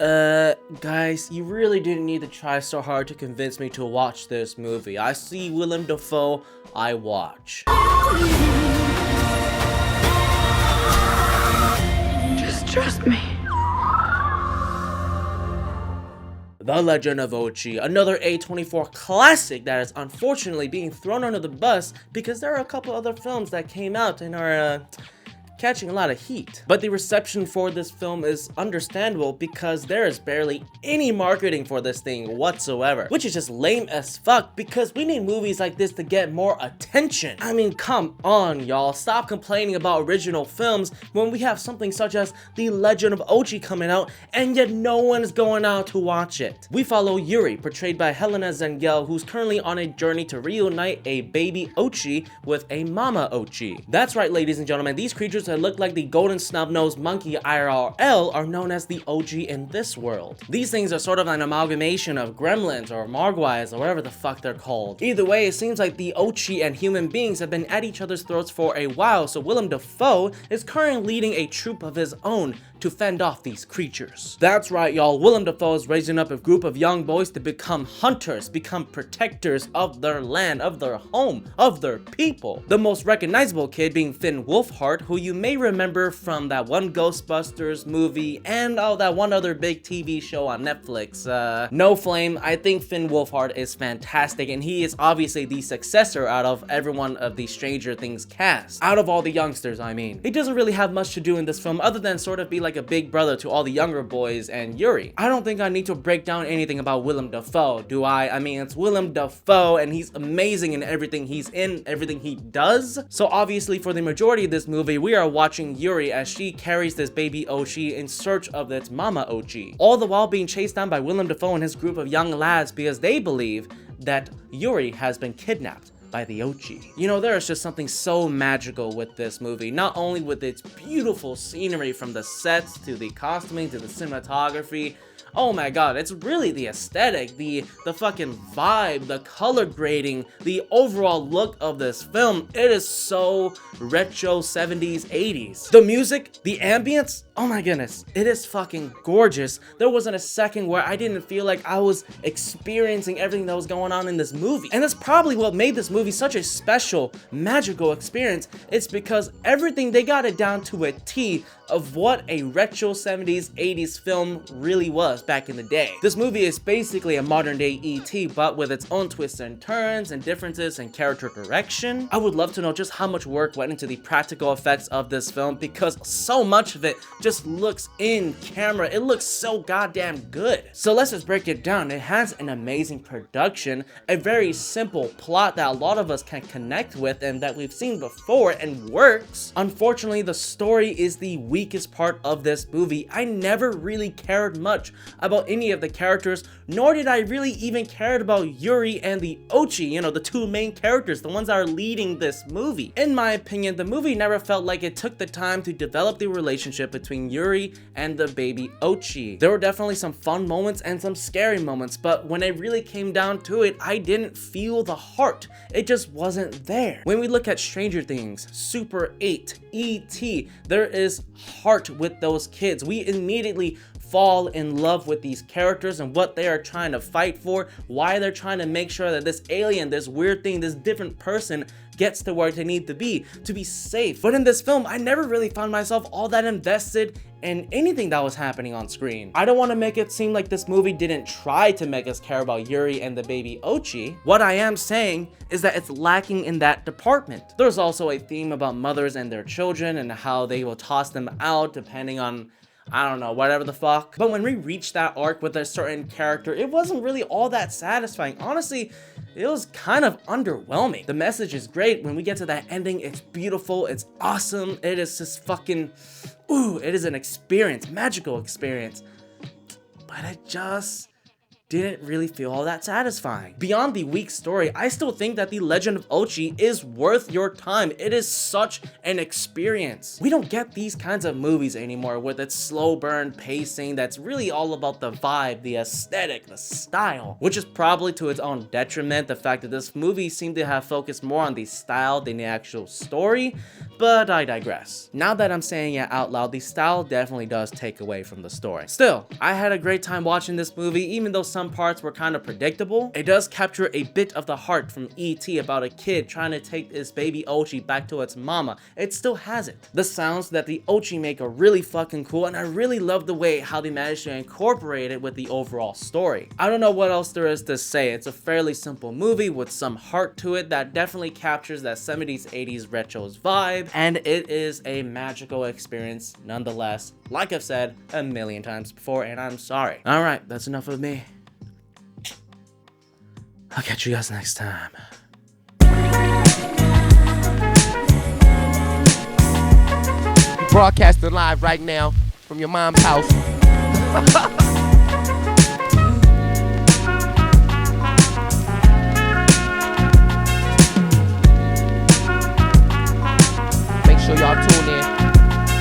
Guys, you really didn't need to try so hard to convince me to watch this movie. I see Willem Dafoe, I watch. Just trust me. The Legend of Ochi, another A24 classic that is unfortunately being thrown under the bus because there are a couple other films that came out and are, catching a lot of heat. But the reception for this film is understandable because there is barely any marketing for this thing whatsoever, which is just lame as fuck because we need movies like this to get more attention. I mean, come on, y'all. Stop complaining about original films when we have something such as The Legend of Ochi coming out and yet no one is going out to watch it. We follow Yuri, portrayed by Helena Zengel, who's currently on a journey to reunite a baby Ochi with a mama Ochi. That's right, ladies and gentlemen, these creatures that look like the golden snub-nosed monkey IRL are known as the OG in this world. These things are sort of an amalgamation of gremlins or mogwais or whatever the fuck they're called. Either way, it seems like the Ochi and human beings have been at each other's throats for a while, so Willem Dafoe is currently leading a troop of his own to fend off these creatures. That's right, y'all. Willem Dafoe is raising up a group of young boys to become hunters, become protectors of their land, of their home, of their people. The most recognizable kid being Finn Wolfhard, who you may remember from that one Ghostbusters movie and that one other big TV show on Netflix, No Flame. I think Finn Wolfhard is fantastic, and he is obviously the successor out of everyone of the Stranger Things cast. Out of all the youngsters, I mean. He doesn't really have much to do in this film other than sort of be like a big brother to all the younger boys and Yuri. I don't think I need to break down anything about Willem Dafoe, do I? I mean, it's Willem Dafoe and he's amazing in everything he's in, everything he does. So obviously for the majority of this movie, we are watching Yuri as she carries this baby Ochi in search of its mama Ochi. All the while being chased down by Willem Dafoe and his group of young lads because they believe that Yuri has been kidnapped by the Ochi. You know, there is just something so magical with this movie, not only with its beautiful scenery from the sets to the costuming to the cinematography. Oh my god, it's really the aesthetic, the fucking vibe, the color grading, the overall look of this film. It is so retro 70s, 80s. The music, the ambience, oh my goodness, it is fucking gorgeous. There wasn't a second where I didn't feel like I was experiencing everything that was going on in this movie. And that's probably what made this movie such a special, magical experience. It's because everything, they got it down to a T of what a retro 70s, 80s film really was back in the day. This movie is basically a modern day E.T., but with its own twists and turns and differences in character direction. I would love to know just how much work went into the practical effects of this film because so much of it just looks in camera. It looks so goddamn good. So let's just break it down. It has an amazing production, a very simple plot that a lot of us can connect with and that we've seen before and works. Unfortunately, the story is the weakest part of this movie. I never really cared much about any of the characters, nor did I really even care about Yuri and the Ochi, you know, the two main characters, the ones that are leading this movie. In my opinion, the movie never felt like it took the time to develop the relationship between Yuri and the baby Ochi. There were definitely some fun moments and some scary moments, but when it really came down to it, I didn't feel the heart. It just wasn't there. When we look at Stranger Things, Super 8, E.T., there is heart with those kids. We immediately fall in love with these characters and what they are trying to fight for, why they're trying to make sure that this alien, this weird thing, this different person gets to where they need to be safe. But in this film, I never really found myself all that invested in anything that was happening on screen. I don't want to make it seem like this movie didn't try to make us care about Yuri and the baby Ochi. What I am saying is that it's lacking in that department. There's also a theme about mothers and their children and how they will toss them out depending on, I don't know, whatever the fuck. But when we reached that arc with a certain character, it wasn't really all that satisfying. Honestly, it was kind of underwhelming. The message is great. When we get to that ending, it's beautiful, it's awesome. It is just fucking, ooh, it is an experience, magical experience. But it just didn't really feel all that satisfying. Beyond the weak story, I still think that The Legend of Ochi is worth your time. It is such an experience. We don't get these kinds of movies anymore with its slow burn pacing that's really all about the vibe, the aesthetic, the style, which is probably to its own detriment, the fact that this movie seemed to have focused more on the style than the actual story, but I digress. Now that I'm saying it out loud, the style definitely does take away from the story. Still, I had a great time watching this movie, even though some parts were kind of predictable. It does capture a bit of the heart from E.T. about a kid trying to take this baby Ochi back to its mama. It still has it. The sounds that the Ochi make are really fucking cool, and I really love the way how they managed to incorporate it with the overall story. I don't know what else there is to say. It's a fairly simple movie with some heart to it that definitely captures that 70s, 80s retros vibe, and it is a magical experience nonetheless, like I've said a million times before, and I'm sorry. Alright, that's enough of me. I'll catch you guys next time. Broadcasting live right now from your mom's house. Make sure y'all tune in.